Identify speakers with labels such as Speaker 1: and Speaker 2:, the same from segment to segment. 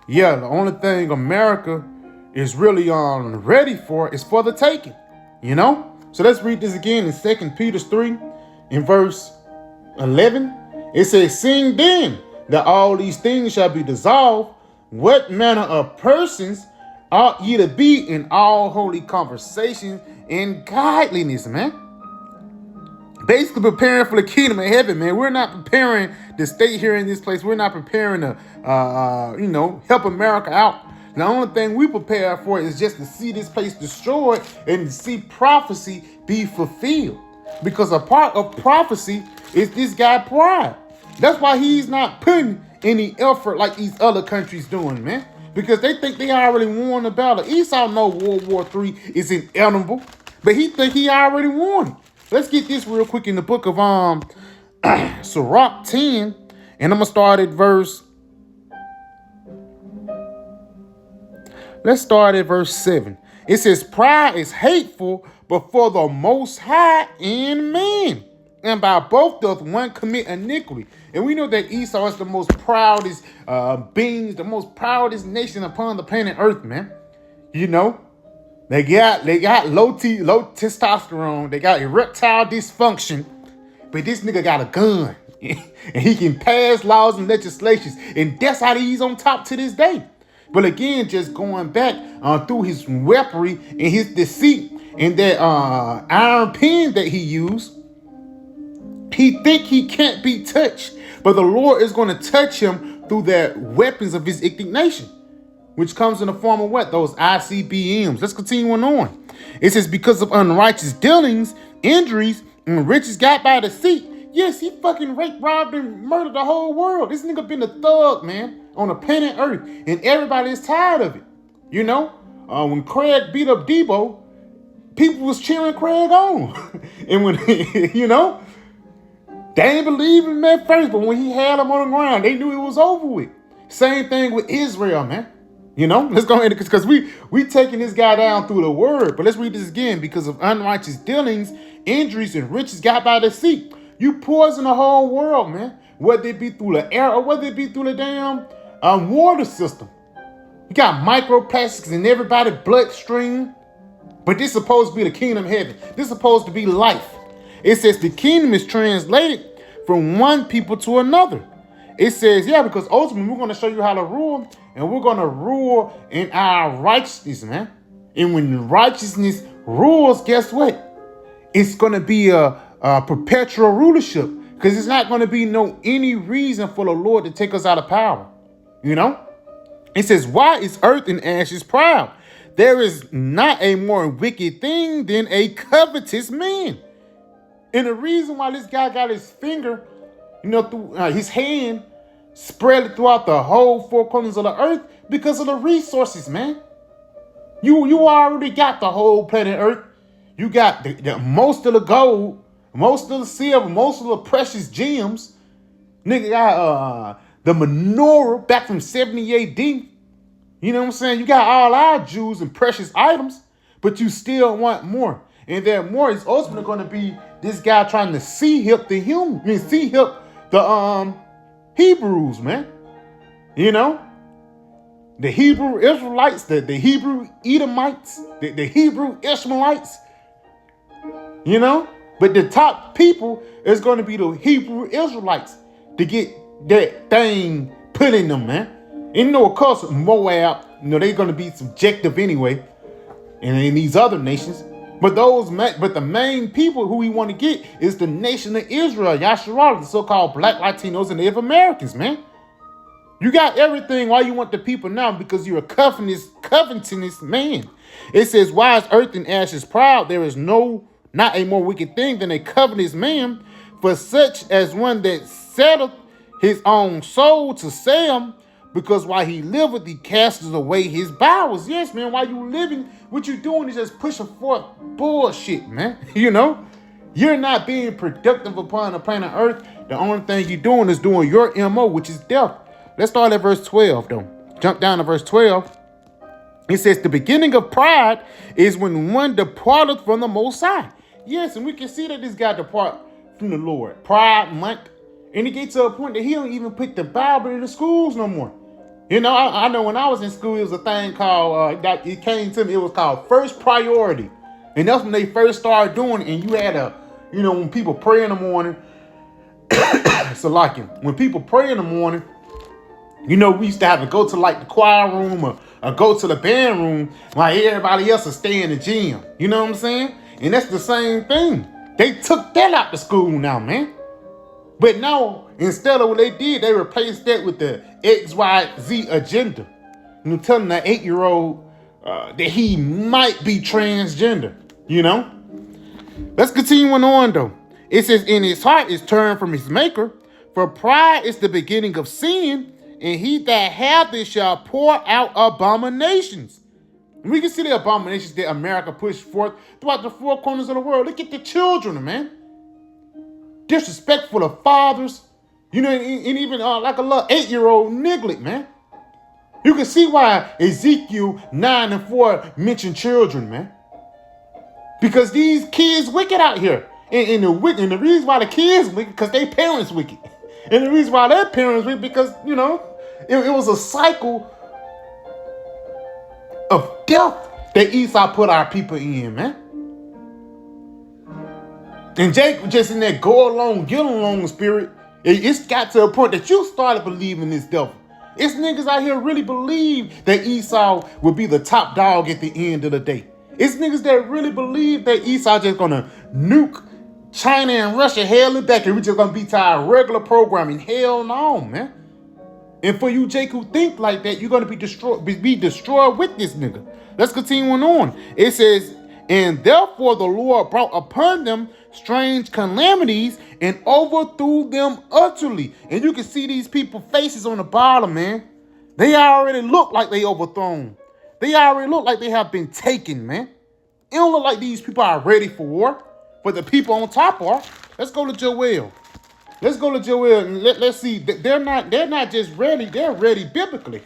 Speaker 1: Yeah, the only thing America is really ready for is for the taking. You know? So let's read this again in 2 Peter 3 in verse 11. It says, seeing then that all these things shall be dissolved, what manner of persons ought ye to be in all holy conversation and godliness, man? Basically preparing for the kingdom of heaven, man. We're not preparing to stay here in this place. We're not preparing to, help America out. The only thing we prepare for is just to see this place destroyed and to see prophecy be fulfilled. Because a part of prophecy is this guy pride. That's why he's not putting any effort like these other countries doing, man. Because they think they already won the battle. Esau know World War III is inevitable, but he think he already won it. Let's get this real quick in the book of Sirach 10, and I'm gonna start at let's start at verse 7. It says, pride is hateful before the Most High and man, and by both doth one commit iniquity. And we know that Esau is the most proudest beings, the most proudest nation upon the planet Earth, man. You know, they got low testosterone, they got erectile dysfunction, but this nigga got a gun. And he can pass laws and legislations, and that's how he's on top to this day. But again, just going back through his weaponry and his deceit and that iron pen that he used, he think he can't be touched. But the Lord is going to touch him through the weapons of his indignation, which comes in the form of what? Those ICBMs. Let's continue on. It says, because of unrighteous dealings, injuries, and riches got by deceit. Yes, he fucking raped, robbed, and murdered the whole world. This nigga been a thug, man, on the planet Earth, and everybody is tired of it. You know, when Craig beat up Debo, people was cheering Craig on. And when, you know, they didn't believe him at first, but when he had him on the ground, they knew it was over with. Same thing with Israel, man. You know, let's go ahead, because we taking this guy down through the word. But let's read this again. Because of unrighteous dealings, injuries, and riches got by deceit. You poison the whole world, man. Whether it be through the air or whether it be through the damn water system. You got microplastics in everybody's bloodstream. But this is supposed to be the kingdom of heaven. This is supposed to be life. It says the kingdom is translated from one people to another. It says, yeah, because ultimately we're going to show you how to rule, and we're going to rule in our righteousness, man. And when righteousness rules, guess what? It's going to be a perpetual rulership, because it's not going to be any reason for the Lord to take us out of power. You know? It says, why is earth and ashes proud? There is not a more wicked thing than a covetous man. And the reason why this guy got his finger, through his hand, spread it throughout the whole four corners of the earth, because of the resources, man. You already got the whole planet Earth. You got the most of the gold, most of the silver, most of the precious gems. Nigga got the menorah back from 70 AD. You know what I'm saying? You got all our jewels and precious items, but you still want more. And that more is ultimately going to be this guy trying to see-hip the human. I mean, see-hip the Hebrews, man. You know? The Hebrew Israelites, the Hebrew Edomites, the Hebrew Ishmaelites. You know? But the top people is going to be the Hebrew Israelites to get that thing put in them, man. And of course, Moab, they're going to be subjective anyway, and in these other nations. But the main people who we want to get is the nation of Israel, Yasharala, the so-called Black Latinos and Native Americans, man. You got everything. Why you want the people now? Because you're a covetous man. It says, why is earth and ashes proud? There is not a more wicked thing than a covetous man, for such as one that setteth his own soul to sell, because while he liveth, he casteth away his bowels. Yes, man, while you living, what you doing is just pushing forth bullshit, man. You know? You're not being productive upon the planet Earth. The only thing you're doing is doing your MO, which is death. Let's start at verse 12, though. Jump down to verse 12. It says, the beginning of pride is when one departeth from the Most High. Yes, and we can see that this guy depart from the Lord. Pride month. And he gets to a point that he don't even put the Bible in the schools no more. You know, I know when I was in school, it was a thing called, it came to me, it was called first priority. And that's when they first started doing it. And you had when people pray in the morning, so like when people pray in the morning, we used to have to go to like the choir room or go to the band room while everybody else would stay in the gym. You know what I'm saying? And that's the same thing. They took that out to school now, man. But no, instead of what they did, they replaced that with the XYZ agenda. Telling that 8-year-old that he might be transgender, Let's continue on though. It says, in his heart is turned from his maker, for pride is the beginning of sin, and he that hath it shall pour out abominations. And we can see the abominations that America pushed forth throughout the four corners of the world. Look at the children, man. Disrespectful of fathers, and even like a little 8-year-old neglect, man. You can see why Ezekiel 9:4 mentioned children, man. Because these kids wicked out here. And the reason why the kids wicked, because their parents wicked. And the reason why their parents wicked, because, it was a cycle of death that Esau put our people in, man. And Jacob just in that go along, get along spirit. It's got to a point that you started believing this devil. It's niggas out here really believe that Esau will be the top dog at the end of the day. It's niggas that really believe that Esau just gonna nuke China and Russia, hell it back, and we just gonna be to our regular programming. Hell no, man. And for you, Jake, who think like that, you're gonna be destroyed with this nigga. Let's continue on. It says, and therefore the Lord brought upon them strange calamities and overthrew them utterly. And you can see these people's faces on the bottom, man. They already look like they overthrown. They already look like they have been taken, man. It don't look like these people are ready for war, but the people on top are. Let's go to Joel. And let's see. They're not just ready. They're ready biblically.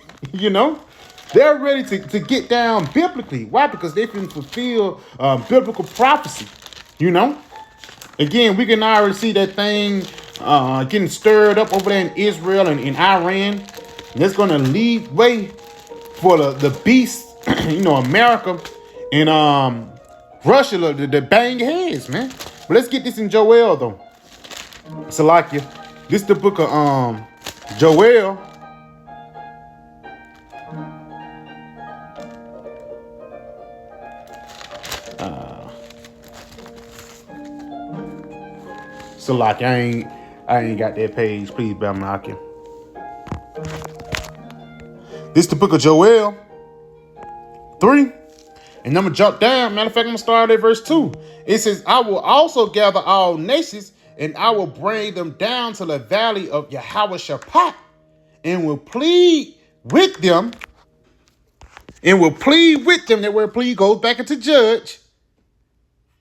Speaker 1: They're ready to get down biblically. Why? Because they can fulfill biblical prophecy. Again, we can already see that thing getting stirred up over there in Israel and in Iran. And it's going to lead way for the beast, America and Russia to bang heads, man. But let's get this in Joel, though. Salakia. This is the book of Joel. Salakia, I ain't got that page. Please, bear knocking. This is the book of Joel 3. And I'm going to jump down. Matter of fact, I'm going to start at verse 2. It says, I will also gather all nations, and I will bring them down to the valley of Yahweh Shaphat, and will plead with them. That word plead goes back into judge.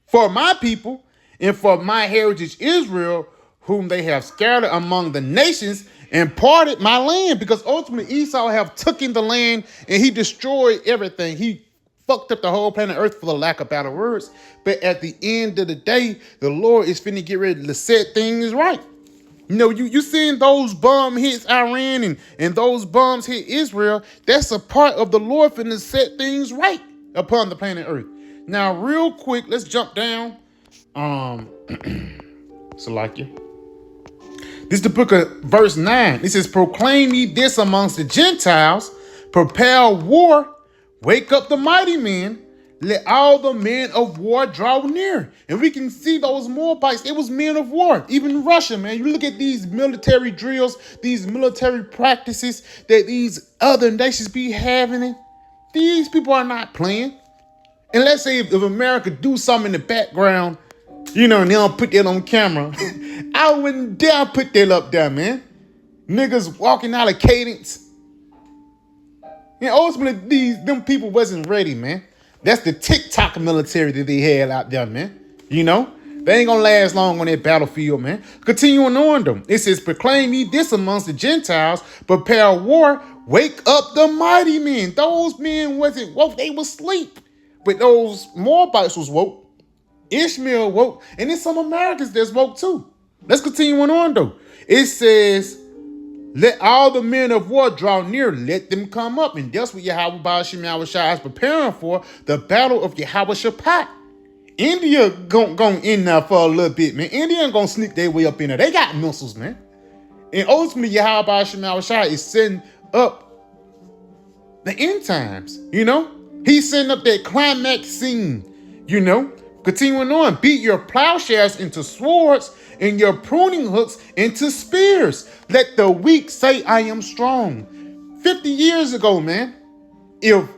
Speaker 1: For my people and for my heritage Israel, whom they have scattered among the nations, and parted my land. Because ultimately Esau have taken the land and he destroyed everything. He fucked up the whole planet Earth, for the lack of better words. But at the end of the day, the Lord is finna get ready to set things right. You seeing those bomb hits Iran and those bombs hit Israel. That's a part of the Lord finna set things right upon the planet Earth. Now, real quick, let's jump down. Salakia. This is the book of verse 9. It says, proclaim ye this amongst the Gentiles, prepare war, wake up the mighty men, let all the men of war draw near. And we can see those Moabites, it was men of war. Even Russia, man. You look at these military drills, these military practices that these other nations be having. These people are not playing. And let's say if America do something in the background, and they don't put that on camera, I wouldn't dare put that up there, man. Niggas walking out of cadence. And ultimately, them people wasn't ready, man. That's the TikTok military that they had out there, man. They ain't gonna last long on that battlefield, man. Continuing on, though. It says, proclaim ye this amongst the Gentiles, prepare war, wake up the mighty men. Those men wasn't woke, they was asleep. But those Moabites was woke. Ishmael woke. And then some Americans that's woke too. Let's continue on, though. It says, Let all the men of war draw near. Let them come up. And that's what Yahweh Ba'ashim Yahushua is preparing for, the battle of Yahweh Shaphat. India gonna end now for a little bit, man. India ain't gonna sneak their way up in there. They got missiles, man. And ultimately, Yahweh Ba'ashim Yahushua is setting up the end times, He's setting up that climax scene, Continuing on, beat your plowshares into swords and your pruning hooks into spears. Let the weak say, I am strong. 50 years ago, man, if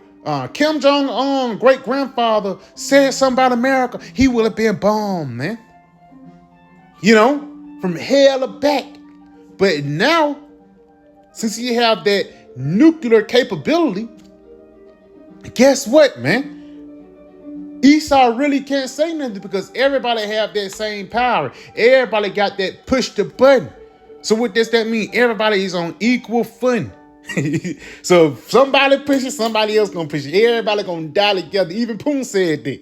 Speaker 1: Kim Jong-un great-grandfather said something about America, he would have been bombed, man. From hell to back. But now, since you have that nuclear capability, guess what, man? Esau really can't say nothing because everybody have that same power. Everybody got that push the button. So what does that mean? Everybody is on equal footing. So if somebody pushes, somebody else gonna push it. Everybody gonna die together. Even Poon said that.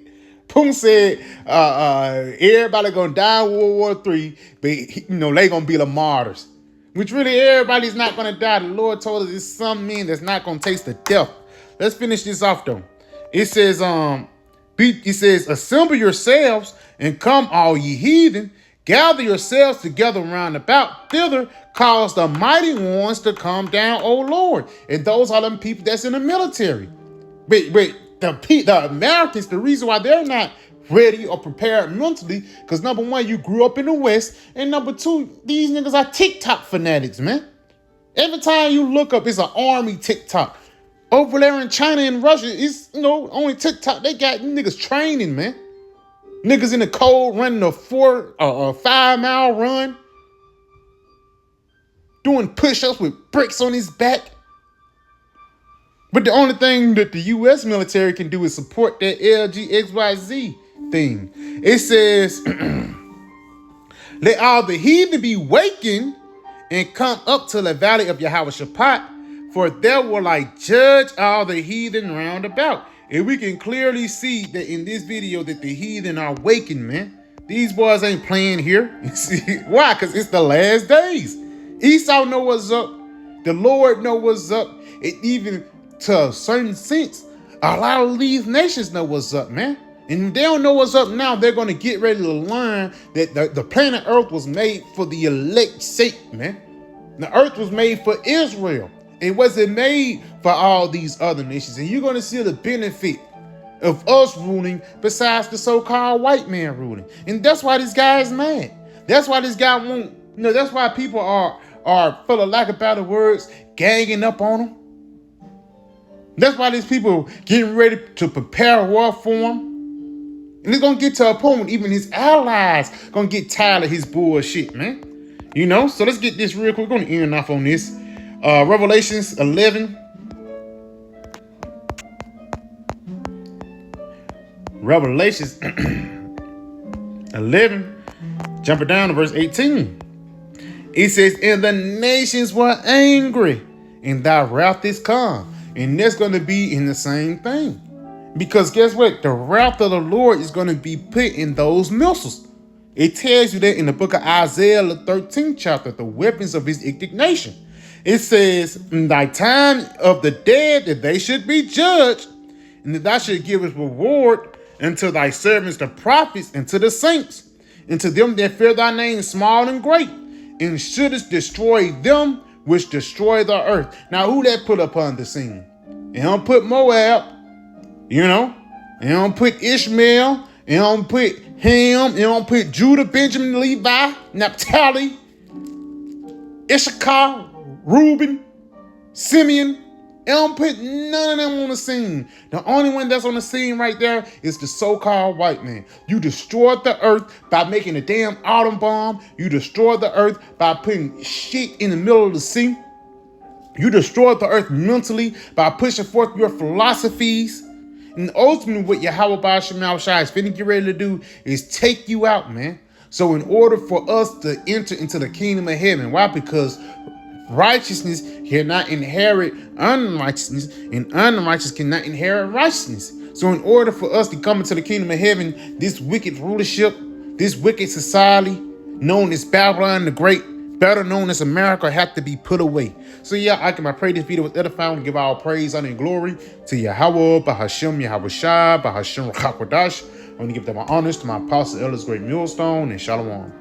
Speaker 1: Poon said everybody gonna die in World War III, but they gonna be the martyrs. Which really everybody's not gonna die. The Lord told us it's some men that's not gonna taste the death. Let's finish this off though. It says, assemble yourselves and come all ye heathen, gather yourselves together round about thither, cause the mighty ones to come down, O Lord. And those are them people that's in the military. But the Americans, the reason why they're not ready or prepared mentally, because number one, you grew up in the West, and number two, these niggas are TikTok fanatics, man. Every time you look up, it's an army TikTok. Over there in China and Russia, it's, only TikTok. They got niggas training, man. Niggas in the cold running a 5-mile run. Doing push-ups with bricks on his back. But the only thing that the U.S. military can do is support that LGXYZ thing. It says, let all the heathen be wakened and come up to the valley of Yahweh Shaphat, for there will I judge all the heathen round about. And we can clearly see that in this video that the heathen are waking, man. These boys ain't playing here. Why? Because it's the last days. Esau know what's up. The Lord know what's up. And even to a certain sense, a lot of these nations know what's up, man. And if they don't know what's up now, they're going to get ready to learn that the planet Earth was made for the elect's sake, man. The Earth was made for Israel. It wasn't made for all these other nations. And you're going to see the benefit of us ruling besides the so-called white man ruling. And that's why this guy is mad. That's why this guy won't, that's why people are for the lack of better words, ganging up on him. That's why these people getting ready to prepare war for him. And it's going to get to a point when even his allies going to get tired of his bullshit, man. So let's get this real quick. We're going to end off on this. Revelations 11. Revelations 11, jumping down to verse 18. It says, and the nations were angry, and thy wrath is come. And that's going to be in the same thing. Because guess what? The wrath of the Lord is going to be put in those missiles. It tells you that in the book of Isaiah, the 13th chapter, the weapons of his indignation. It says, in thy time of the dead, that they should be judged, and that thou should give his reward unto thy servants, the prophets, and to the saints, and to them that fear thy name, small and great, and shouldest destroy them which destroy the earth. Now, who that put upon the scene? You don't put Moab, you don't put Ishmael, you don't put Ham, you don't put Judah, Benjamin, Levi, Naphtali, Issachar, Reuben, Simeon. You don't put none of them on the scene. The only one that's on the scene right there is the so-called white man. You destroyed the earth by making a damn atom bomb. You destroyed the earth by putting shit in the middle of the sea. You destroyed the earth mentally by pushing forth your philosophies. And ultimately what Yahweh Ba'ashim Yahushua is finna get ready to do is take you out, man. So in order for us to enter into the kingdom of heaven, why? Because righteousness cannot inherit unrighteousness, and unrighteousness cannot inherit righteousness. So in order for us to come into the kingdom of heaven, this wicked rulership, this wicked society known as Babylon the Great, better known as America, have to be put away. So yeah, I pray this video was edifying. Give all praise, honor, and glory to Yahweh, Bahashem, Yahweh Shai, Bahashem, Rakakwadash. I want to give them my honors to my apostle, elders, great millstone, and shalom.